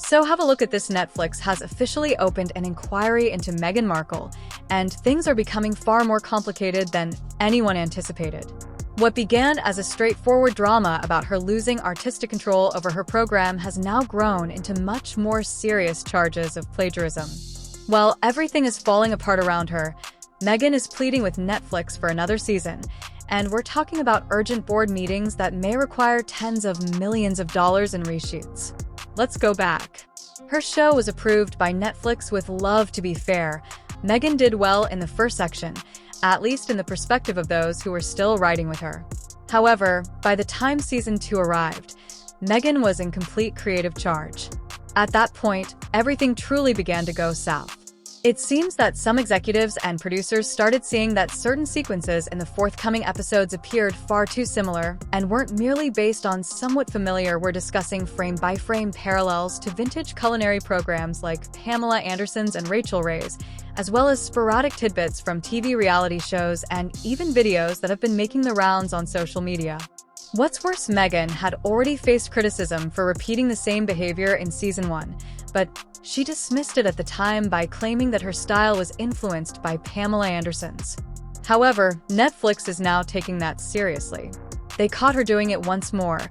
So have a look at this. Netflix has officially opened an inquiry into Meghan Markle, and things are becoming far more complicated than anyone anticipated. What began as a straightforward drama about her losing artistic control over her program has now grown into much more serious charges of plagiarism. While everything is falling apart around her, Meghan is pleading with Netflix for another season, and we're talking about urgent board meetings that may require tens of millions of dollars in reshoots. Let's go back. Her show was approved by Netflix with love. To be fair, Meghan did well in the first section, at least in the perspective of those who were still riding with her. However, by the time season 2 arrived, Meghan was in complete creative charge. At that point, everything truly began to go south. It seems that some executives and producers started seeing that certain sequences in the forthcoming episodes appeared far too similar and weren't merely based on somewhat familiar. We're discussing frame-by-frame parallels to vintage culinary programs like Pamela Anderson's and Rachel Ray's, as well as sporadic tidbits from TV reality shows and even videos that have been making the rounds on social media. What's worse, Meghan had already faced criticism for repeating the same behavior in season 1, but she dismissed it at the time by claiming that her style was influenced by Pamela Anderson's. However, Netflix is now taking that seriously. They caught her doing it once more,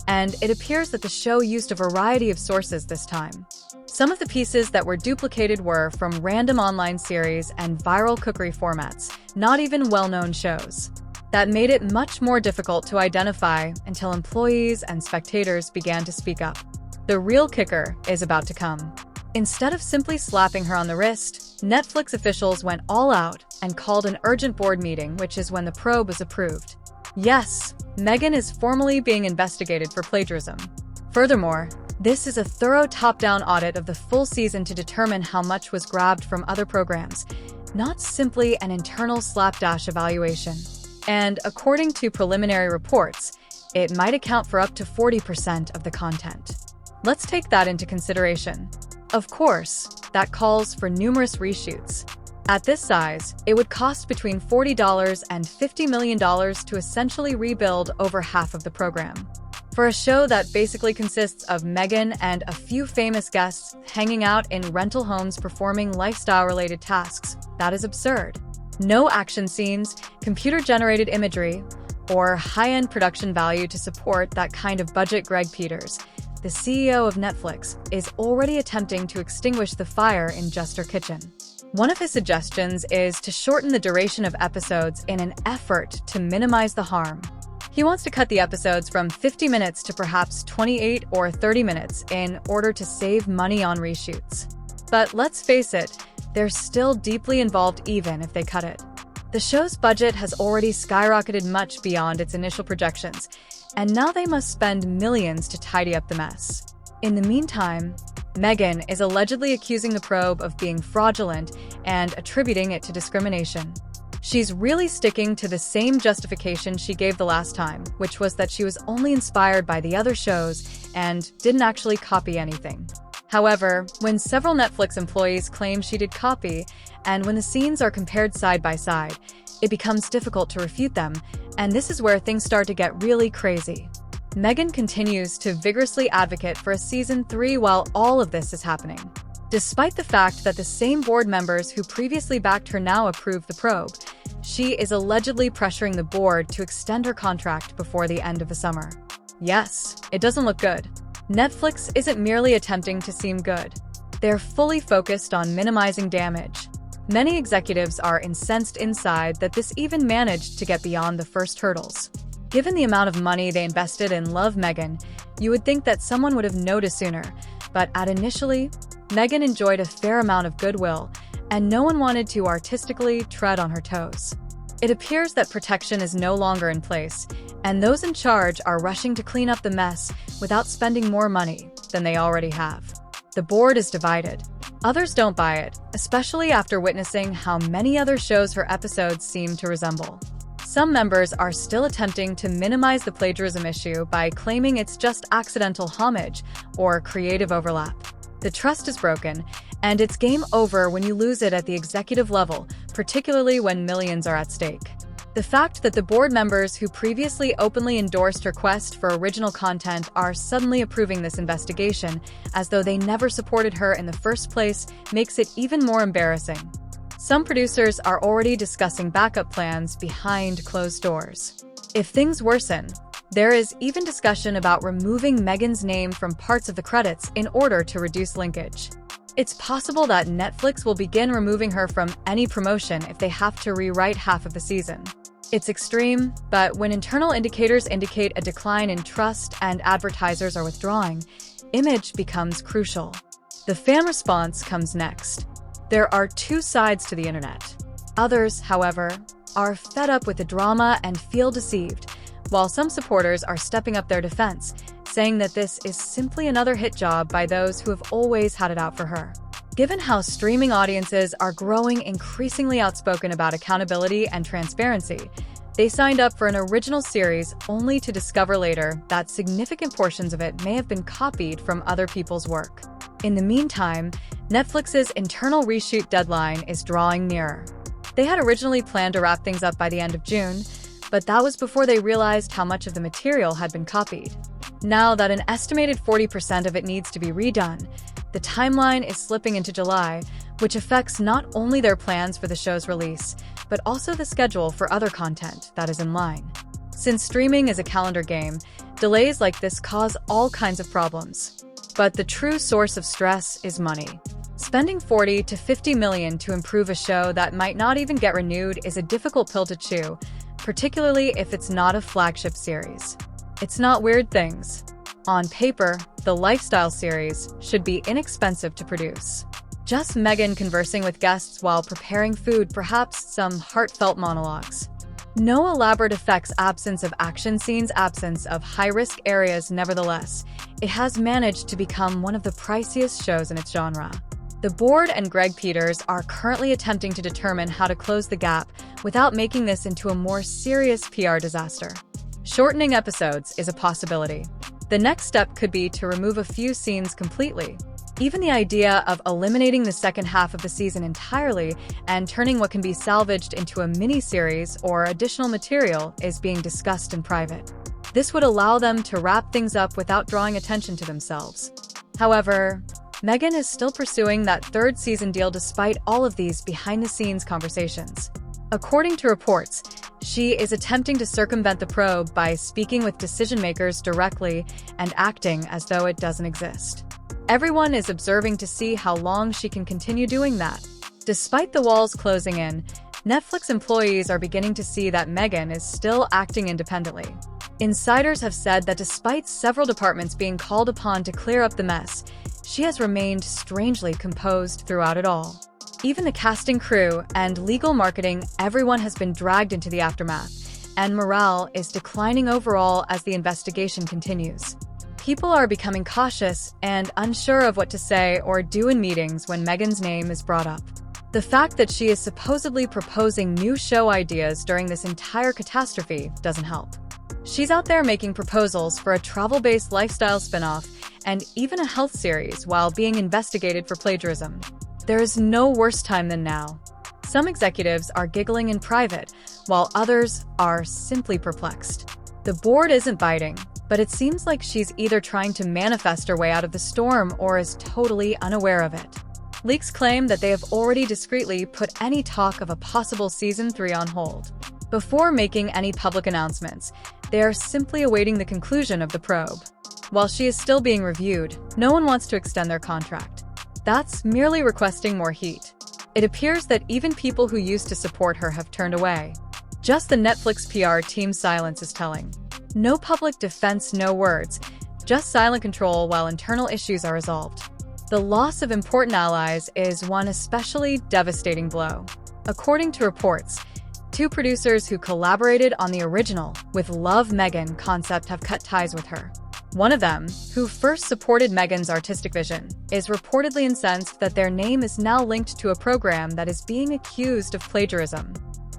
and it appears that the show used a variety of sources this time. Some of the pieces that were duplicated were from random online series and viral cookery formats, not even well-known shows. That made it much more difficult to identify until employees and spectators began to speak up. The real kicker is about to come. Instead of simply slapping her on the wrist, Netflix officials went all out and called an urgent board meeting, which is when the probe was approved. Yes, Meghan is formally being investigated for plagiarism. Furthermore, this is a thorough top-down audit of the full season to determine how much was grabbed from other programs, not simply an internal slapdash evaluation. And according to preliminary reports, it might account for up to 40% of the content. Let's take that into consideration. Of course, that calls for numerous reshoots. At this size, it would cost between $40 and $50 million to essentially rebuild over half of the program. For a show that basically consists of Meghan and a few famous guests hanging out in rental homes performing lifestyle-related tasks, that is absurd. No action scenes, computer-generated imagery, or high-end production value to support that kind of budget. Greg Peters, the CEO of Netflix, is already attempting to extinguish the fire in just her kitchen. One of his suggestions is to shorten the duration of episodes in an effort to minimize the harm. He wants to cut the episodes from 50 minutes to perhaps 28 or 30 minutes in order to save money on reshoots. But let's face it, they're still deeply involved even if they cut it. The show's budget has already skyrocketed much beyond its initial projections, and now they must spend millions to tidy up the mess. In the meantime, Meghan is allegedly accusing the probe of being fraudulent and attributing it to discrimination. She's really sticking to the same justification she gave the last time, which was that she was only inspired by the other shows and didn't actually copy anything. However, when several Netflix employees claim she did copy, and when the scenes are compared side by side, it becomes difficult to refute them, and this is where things start to get really crazy. Meghan continues to vigorously advocate for a season 3 while all of this is happening. Despite the fact that the same board members who previously backed her now approve the probe, she is allegedly pressuring the board to extend her contract before the end of the summer. Yes, it doesn't look good. Netflix isn't merely attempting to seem good. They're fully focused on minimizing damage. Many executives are incensed inside that this even managed to get beyond the first hurdles. Given the amount of money they invested in Love Meghan, you would think that someone would have noticed sooner, but initially, Meghan enjoyed a fair amount of goodwill, and no one wanted to artistically tread on her toes. It appears that protection is no longer in place, and those in charge are rushing to clean up the mess without spending more money than they already have. The board is divided. Others don't buy it, especially after witnessing how many other shows her episodes seem to resemble. Some members are still attempting to minimize the plagiarism issue by claiming it's just accidental homage or creative overlap. The trust is broken, and it's game over when you lose it at the executive level, particularly when millions are at stake. The fact that the board members who previously openly endorsed her quest for original content are suddenly approving this investigation, as though they never supported her in the first place, makes it even more embarrassing. Some producers are already discussing backup plans behind closed doors. If things worsen, there is even discussion about removing Meghan's name from parts of the credits in order to reduce linkage. It's possible that Netflix will begin removing her from any promotion if they have to rewrite half of the season. It's extreme, but when internal indicators indicate a decline in trust and advertisers are withdrawing, image becomes crucial. The fan response comes next. There are two sides to the internet. Others, however, are fed up with the drama and feel deceived, while some supporters are stepping up their defense, saying that this is simply another hit job by those who have always had it out for her. Given how streaming audiences are growing increasingly outspoken about accountability and transparency, they signed up for an original series only to discover later that significant portions of it may have been copied from other people's work. In the meantime, Netflix's internal reshoot deadline is drawing nearer. They had originally planned to wrap things up by the end of June, but that was before they realized how much of the material had been copied. Now that an estimated 40% of it needs to be redone, the timeline is slipping into July, which affects not only their plans for the show's release, but also the schedule for other content that is in line. Since streaming is a calendar game, delays like this cause all kinds of problems. But the true source of stress is money. Spending $40 to $50 million to improve a show that might not even get renewed is a difficult pill to chew, particularly if it's not a flagship series. It's not weird things. On paper, the lifestyle series should be inexpensive to produce. Just Meghan conversing with guests while preparing food, perhaps some heartfelt monologues. No elaborate effects, absence of action scenes, absence of high-risk areas. Nevertheless, it has managed to become one of the priciest shows in its genre. The board and Greg Peters are currently attempting to determine how to close the gap without making this into a more serious PR disaster. Shortening episodes is a possibility. The next step could be to remove a few scenes completely. Even the idea of eliminating the second half of the season entirely and turning what can be salvaged into a mini-series or additional material is being discussed in private. This would allow them to wrap things up without drawing attention to themselves. However, Meghan is still pursuing that third season deal despite all of these behind-the-scenes conversations. According to reports, she is attempting to circumvent the probe by speaking with decision-makers directly and acting as though it doesn't exist. Everyone is observing to see how long she can continue doing that. Despite the walls closing in, Netflix employees are beginning to see that Meghan is still acting independently. Insiders have said that despite several departments being called upon to clear up the mess, she has remained strangely composed throughout it all. Even the casting crew and legal marketing, everyone has been dragged into the aftermath, and morale is declining overall as the investigation continues. People are becoming cautious and unsure of what to say or do in meetings when Meghan's name is brought up. The fact that she is supposedly proposing new show ideas during this entire catastrophe doesn't help. She's out there making proposals for a travel-based lifestyle spin-off and even a health series while being investigated for plagiarism. There is no worse time than now. Some executives are giggling in private, while others are simply perplexed. The board isn't biting, but it seems like she's either trying to manifest her way out of the storm or is totally unaware of it. Leaks claim that they have already discreetly put any talk of a possible Season 3 on hold. Before making any public announcements, they are simply awaiting the conclusion of the probe. While she is still being reviewed, no one wants to extend their contract. That's merely requesting more heat. It appears that even people who used to support her have turned away. Just the Netflix PR team's silence is telling. No public defense, no words, just silent control while internal issues are resolved. The loss of important allies is one especially devastating blow. According to reports, two producers who collaborated on the original with Love Meghan concept have cut ties with her. One of them, who first supported Meghan's artistic vision, is reportedly incensed that their name is now linked to a program that is being accused of plagiarism.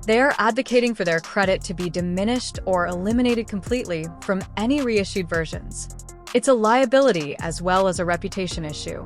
They are advocating for their credit to be diminished or eliminated completely from any reissued versions. It's a liability as well as a reputation issue.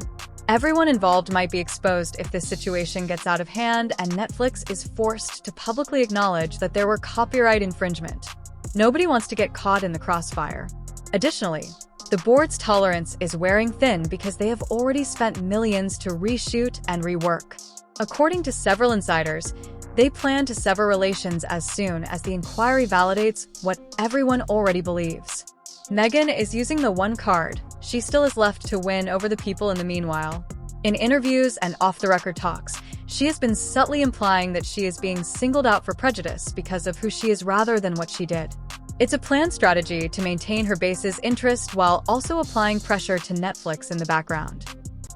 Everyone involved might be exposed if this situation gets out of hand, and Netflix is forced to publicly acknowledge that there were copyright infringement. Nobody wants to get caught in the crossfire. Additionally, the board's tolerance is wearing thin because they have already spent millions to reshoot and rework. According to several insiders, they plan to sever relations as soon as the inquiry validates what everyone already believes. Meghan is using the one card she still is left to win over the people in the meanwhile. In interviews and off-the-record talks, she has been subtly implying that she is being singled out for prejudice because of who she is rather than what she did. It's a planned strategy to maintain her base's interest while also applying pressure to Netflix in the background.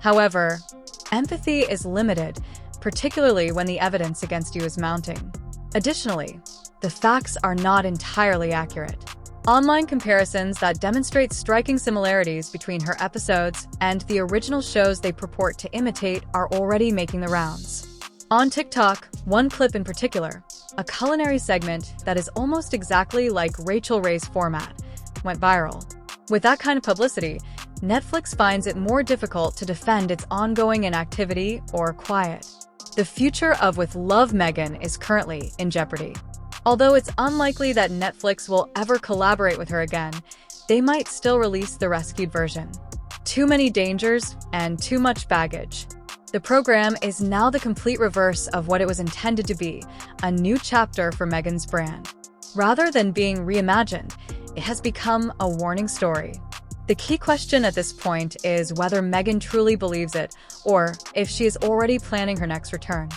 However, empathy is limited, particularly when the evidence against you is mounting. Additionally, the facts are not entirely accurate. Online comparisons that demonstrate striking similarities between her episodes and the original shows they purport to imitate are already making the rounds. On TikTok, one clip in particular, a culinary segment that is almost exactly like Rachel Ray's format, went viral. With that kind of publicity, Netflix finds it more difficult to defend its ongoing inactivity or quiet. The future of With Love Meghan is currently in jeopardy. Although it's unlikely that Netflix will ever collaborate with her again, they might still release the rescued version. Too many dangers and too much baggage. The program is now the complete reverse of what it was intended to be, a new chapter for Meghan's brand. Rather than being reimagined, it has become a warning story. The key question at this point is whether Meghan truly believes it, or if she is already planning her next return.